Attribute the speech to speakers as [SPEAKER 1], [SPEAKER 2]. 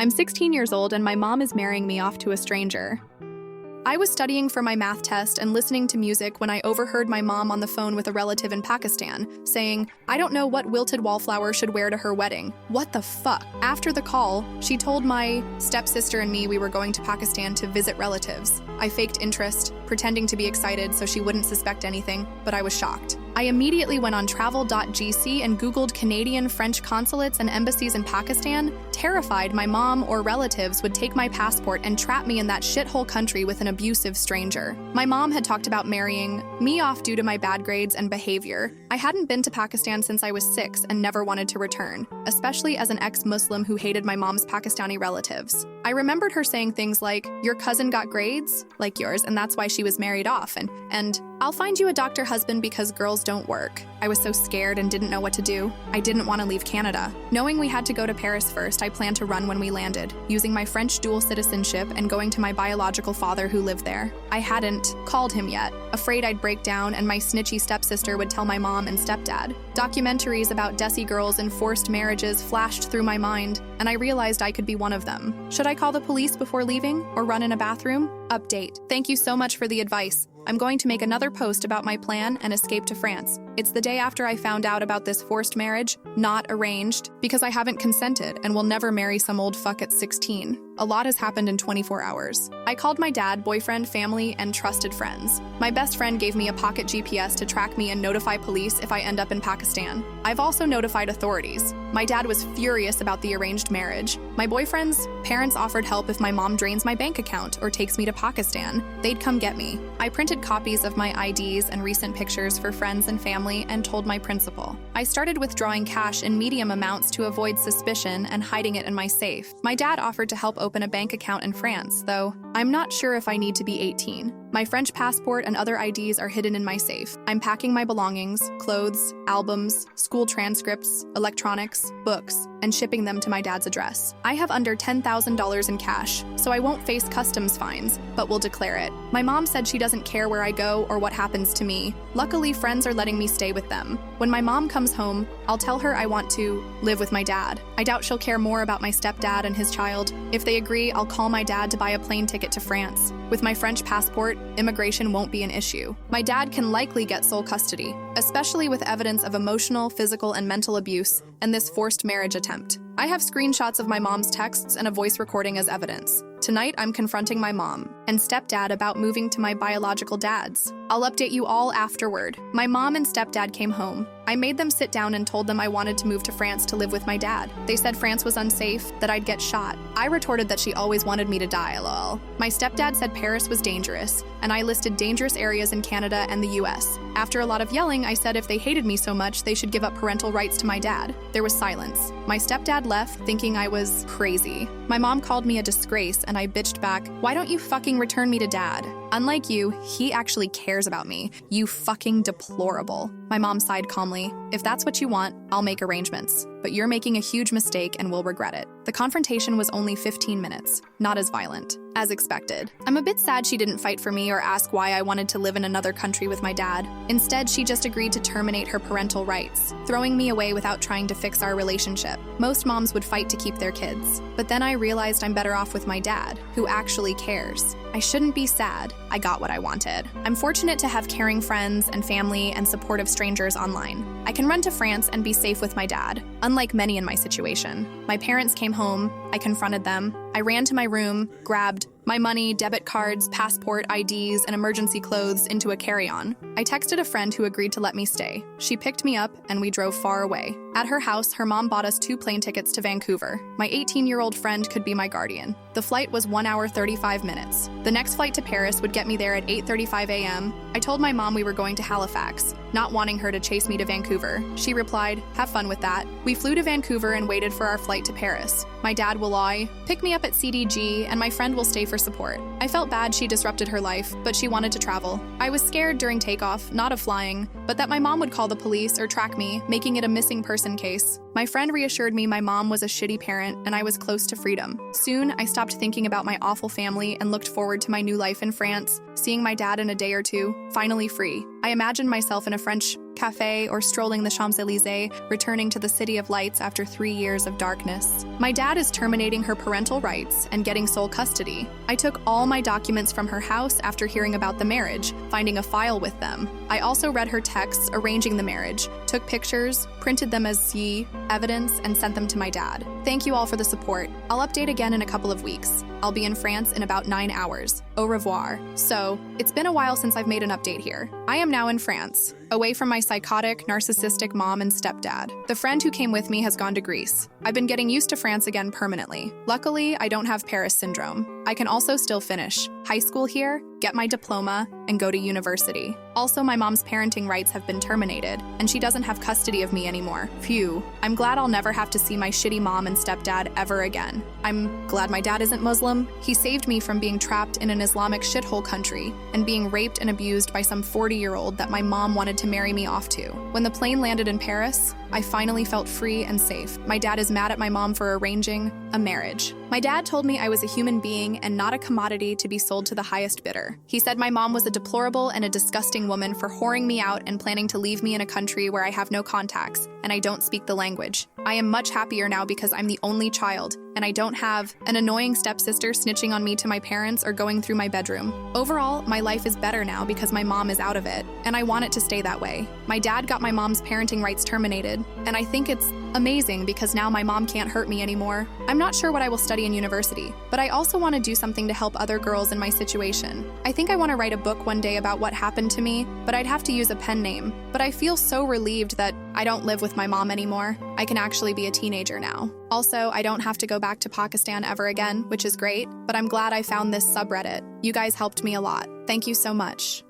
[SPEAKER 1] I'm 16 years old and my mom is marrying me off to a stranger. I was studying for my math test and listening to music when I overheard my mom on the phone with a relative in Pakistan, saying, "I don't know what wilted wallflower should wear to her wedding. What the fuck?" After the call, she told my stepsister and me we were going to Pakistan to visit relatives. I faked interest, pretending to be excited so she wouldn't suspect anything, but I was shocked. I immediately went on travel.gc and Googled Canadian French consulates and embassies in Pakistan, terrified my mom or relatives would take my passport and trap me in that shithole country with an abusive stranger. My mom had talked about marrying me off due to my bad grades and behavior. I hadn't been to Pakistan since I was 6 and never wanted to return, especially as an ex-Muslim who hated my mom's Pakistani relatives. I remembered her saying things like, "Your cousin got grades like yours, and that's why she was married off," and "I'll find you a doctor husband because girls don't work." I was so scared and didn't know what to do. I didn't want to leave Canada. Knowing we had to go to Paris first, I planned to run when we landed, using my French dual citizenship and going to my biological father who lived there. I hadn't called him yet, afraid I'd break down and my snitchy stepsister would tell my mom and stepdad. Documentaries about Desi girls and forced marriages flashed through my mind, and I realized I could be one of them. Should I call the police before leaving or run in a bathroom? Update. Thank you so much for the advice. I'm going to make another post about my plan and escape to France. It's the day after I found out about this forced marriage, not arranged, because I haven't consented and will never marry some old fuck at 16. A lot has happened in 24 hours. I called my dad, boyfriend, family, and trusted friends. My best friend gave me a pocket GPS to track me and notify police if I end up in Pakistan. I've also notified authorities. My dad was furious about the arranged marriage. My boyfriend's parents offered help if my mom drains my bank account or takes me to Pakistan. They'd come get me. I printed copies of my IDs and recent pictures for friends and family and told my principal. I started withdrawing cash in medium amounts to avoid suspicion and hiding it in my safe. My dad offered to help open a bank account in France, though I'm not sure if I need to be 18. My French passport and other IDs are hidden in my safe. I'm packing my belongings, clothes, albums, school transcripts, electronics, books, and shipping them to my dad's address. I have under $10,000 in cash, so I won't face customs fines, but will declare it. My mom said she doesn't care where I go or what happens to me. Luckily, friends are letting me stay with them. When my mom comes home, I'll tell her I want to live with my dad. I doubt she'll care more about my stepdad and his child. If they agree, I'll call my dad to buy a plane ticket to France. With my French passport, immigration won't be an issue. My dad can likely get sole custody, especially with evidence of emotional, physical, and mental abuse and this forced marriage attempt. I have screenshots of my mom's texts and a voice recording as evidence. Tonight, I'm confronting my mom and stepdad about moving to my biological dad's. I'll update you all afterward. My mom and stepdad came home. I made them sit down and told them I wanted to move to France to live with my dad. They said France was unsafe, that I'd get shot. I retorted that she always wanted me to die, lol. My stepdad said Paris was dangerous, and I listed dangerous areas in Canada and the US. After a lot of yelling, I said if they hated me so much, they should give up parental rights to my dad. There was silence. My stepdad left, thinking I was crazy. My mom called me a disgrace, and I bitched back, "Why don't you fucking return me to dad? Unlike you, he actually cares about me. You fucking deplorable." My mom sighed calmly. "If that's what you want, I'll make arrangements. But you're making a huge mistake and will regret it." The confrontation was only 15 minutes, not as violent, as expected. I'm a bit sad she didn't fight for me or ask why I wanted to live in another country with my dad. Instead, she just agreed to terminate her parental rights, throwing me away without trying to fix our relationship. Most moms would fight to keep their kids. But then I realized I'm better off with my dad, who actually cares. I shouldn't be sad. I got what I wanted. I'm fortunate to have caring friends and family and supportive strangers online. I can run to France and be safe with my dad, unlike many in my situation. My parents came home. I confronted them. I ran to my room, grabbed my money, debit cards, passport, IDs, and emergency clothes into a carry-on. I texted a friend who agreed to let me stay. She picked me up, and we drove far away. At her house, her mom bought us 2 plane tickets to Vancouver. My 18-year-old friend could be my guardian. The flight was 1 hour 35 minutes. The next flight to Paris would get me there at 8:35 a.m. I told my mom we were going to Halifax, not wanting her to chase me to Vancouver. She replied, "Have fun with that." We flew to Vancouver and waited for our flight to Paris. My dad will pick me up at CDG, and my friend will stay for support. I felt bad she disrupted her life, but she wanted to travel. I was scared during takeoff, not of flying, but that my mom would call the police or track me, making it a missing person case. My friend reassured me my mom was a shitty parent and I was close to freedom. Soon, I stopped thinking about my awful family and looked forward to my new life in France, seeing my dad in a day or two, finally free. I imagined myself in a French cafe, or strolling the Champs-Elysees, returning to the City of Lights after 3 years of darkness. My dad is terminating her parental rights and getting sole custody. I took all my documents from her house after hearing about the marriage, finding a file with them. I also read her texts arranging the marriage, took pictures, printed them as evidence, and sent them to my dad. Thank you all for the support. I'll update again in a couple of weeks. I'll be in France in about 9 hours. Au revoir. So, it's been a while since I've made an update here. I am now in France, away from my psychotic, narcissistic mom and stepdad. The friend who came with me has gone to Greece. I've been getting used to France again permanently. Luckily, I don't have Paris syndrome. I can also still finish high school here, get my diploma, and go to university. Also, my mom's parenting rights have been terminated, and she doesn't have custody of me anymore. Phew. I'm glad I'll never have to see my shitty mom and stepdad ever again. I'm glad my dad isn't Muslim. He saved me from being trapped in an Islamic shithole country and being raped and abused by some 40-year-old that my mom wanted to marry me off to. When the plane landed in Paris, I finally felt free and safe. My dad is mad at my mom for arranging a marriage. My dad told me I was a human being and not a commodity to be sold to the highest bidder. He said my mom was a deplorable and a disgusting woman for whoring me out and planning to leave me in a country where I have no contacts and I don't speak the language. I am much happier now because I'm the only child and I don't have an annoying stepsister snitching on me to my parents or going through my bedroom. Overall, my life is better now because my mom is out of it, and I want it to stay that way. My dad got my mom's parenting rights terminated, and I think it's amazing because now my mom can't hurt me anymore. I'm not sure what I will study in university, but I also want to do something to help other girls in my situation. I think I want to write a book one day about what happened to me, but I'd have to use a pen name. But I feel so relieved that I don't live with my mom anymore. I can actually be a teenager now. Also, I don't have to go back to Pakistan ever again, which is great, but I'm glad I found this subreddit. You guys helped me a lot. Thank you so much.